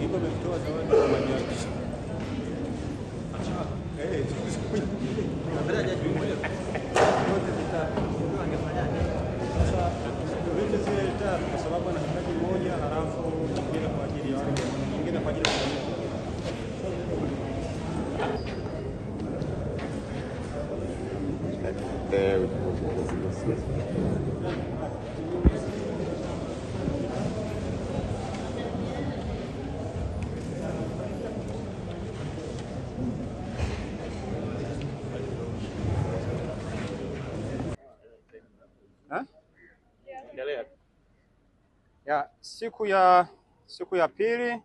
Iko ametoa zawadi kwa majaji. Kabla jaji mmoja. Wote vitatu. Ndio angefanyaje? Sasa yote zile tatu kwa sababu anahitaji moja halafu nyingine kwa ajili ya wale nyingine kwa ajili ya ya siku ya pili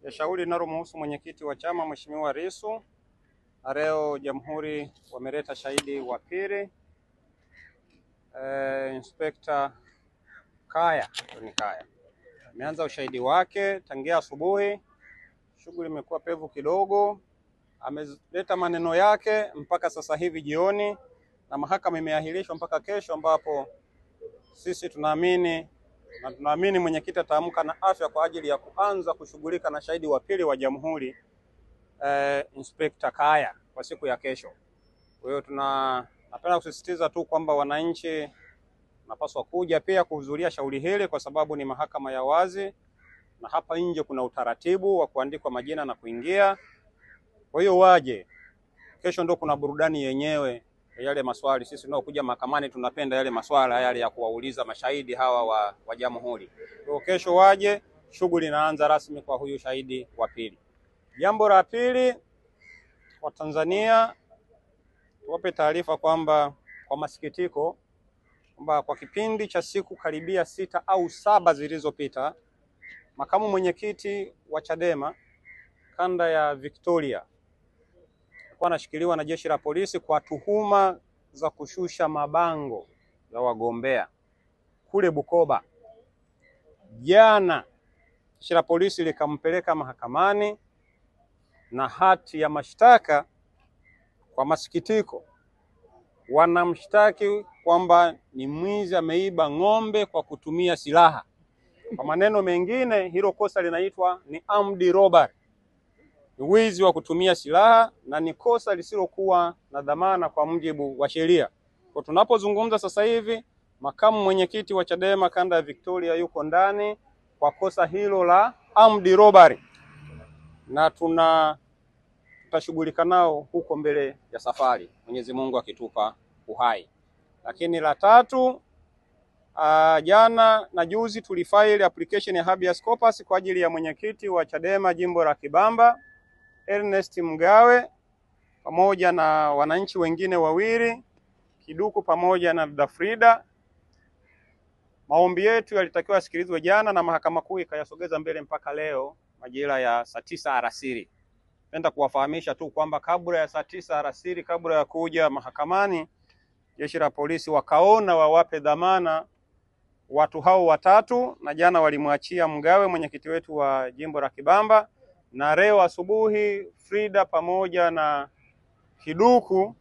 ya shauri linalomhusu mwenyekiti wa chama Mheshimiwa Lissu. Leo Jamhuri wameleta shahidi wa pili, Inspector Kaya. Ameanza ushahidi wake tangia asubuhi, shughuli imekuwa pevu kidogo. Ameleta maneno yake mpaka sasa hivi jioni, na mahakama imeahirishwa mpaka kesho, ambapo sisi tunaamini mwenyekiti ataamka na afya kwa ajili ya kuanza kushughulika na shahidi wa pili wa Jamhuri, Inspector Kaya, kwa siku ya kesho. Kwa hiyo napenda kusisitiza tu kwamba wananchi napaswa kuja pia kuhudhuria shauri hili, kwa sababu ni mahakama ya wazi na hapa nje kuna utaratibu wa kuandikwa majina na kuingia. Kwa hiyo waje kesho, ndio kuna burudani yenyewe yale maswali. Sisi tunaokuja mahakamani tunapenda yale maswala yale ya kuwauliza mashahidi hawa wa Jamhuri. Kwa kesho waje, shughuli inaanza rasmi kwa huyu shahidi wa pili. Jambo la pili, wa Tanzania tuwape taarifa kwamba kwa masikitiko kwamba kwa kipindi cha siku karibia 6 au 7 zilizopita, makamu mwenyekiti wa Chadema kanda ya Victoria alikuwa anashikiliwa na jeshi la polisi kwa tuhuma za kushusha mabango ya wagombea kule Bukoba. Jana jeshi la polisi likampeleka mahakamani na hati ya mashtaka. Kwa masikitiko wanamshtaki kwamba ni mwizi, ameiba ng'ombe kwa kutumia silaha. Kwa maneno mengine, hilo kosa linaitwa ni armed robbery, ni wizi wa kutumia silaha, na ni kosa lisilokuwa na dhamana kwa mujibu wa sheria. Kwa tunapozungumza sasa hivi, makamu mwenyekiti wa Chadema kanda ya Victoria yuko ndani kwa kosa hilo la armed robbery, na tutashughulika nao huko mbele ya safari, Mwenyezi Mungu akitupa uhai. Lakini la tatu, jana na juzi tulifile application ya habeas corpus kwa ajili ya mwenyekiti wa Chadema jimbo la Kibamba Ernest Mgawe pamoja na wananchi wengine wawili, Kiduku pamoja na Dafrida. Maombi yetu yalitakiwa yasikilizwe jana na mahakama kuu ikayasogeza mbele mpaka leo majira ya saa 9 alasiri. Napenda kuwafahamisha tu kwamba kabla ya saa 9 alasiri, kabla ya kuja mahakamani, jeshi la polisi wakaona wawape dhamana watu hao watatu, na jana walimwachia Mgawe mwenyekiti wetu wa jimbo la Kibamba, na leo asubuhi Frida pamoja na Kiduku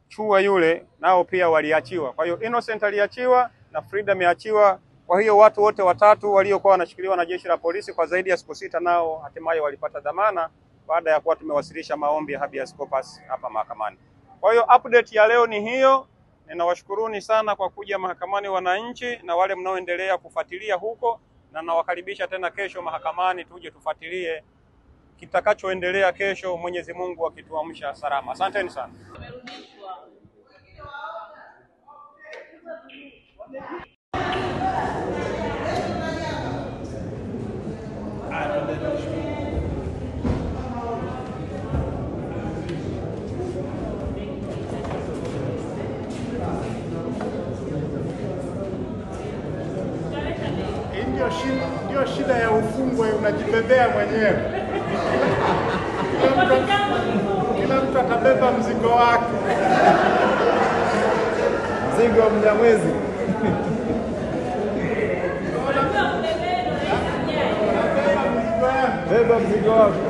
Chua yule nao pia waliachiwa. Kwa hiyo Innocent aliachiwa na Frida ameachiwa. Kwa hiyo watu wote watatu waliokuwa wanashikiliwa na jeshi la polisi kwa zaidi ya siku 6 nao hatimaye walipata dhamana baada ya kuwa tumewasilisha maombi ya habeas corpus hapa mahakamani. Kwa hiyo update ya leo ni hiyo. Ninawashukuruni sana kwa kuja mahakamani wananchi na wale mnaoendelea kufuatilia huko, na nawakaribisha tena kesho mahakamani tuje tufuatilie kitakachoendelea kesho, Mwenyezi Mungu akituamsha salama. Asanteni sana. Ndio shida ya ufungwe, unajibebea mwenyewe. Kila mtu atabeba mzigo wake. Mzigo wa Mnyamwezi. Beba mzigo wako.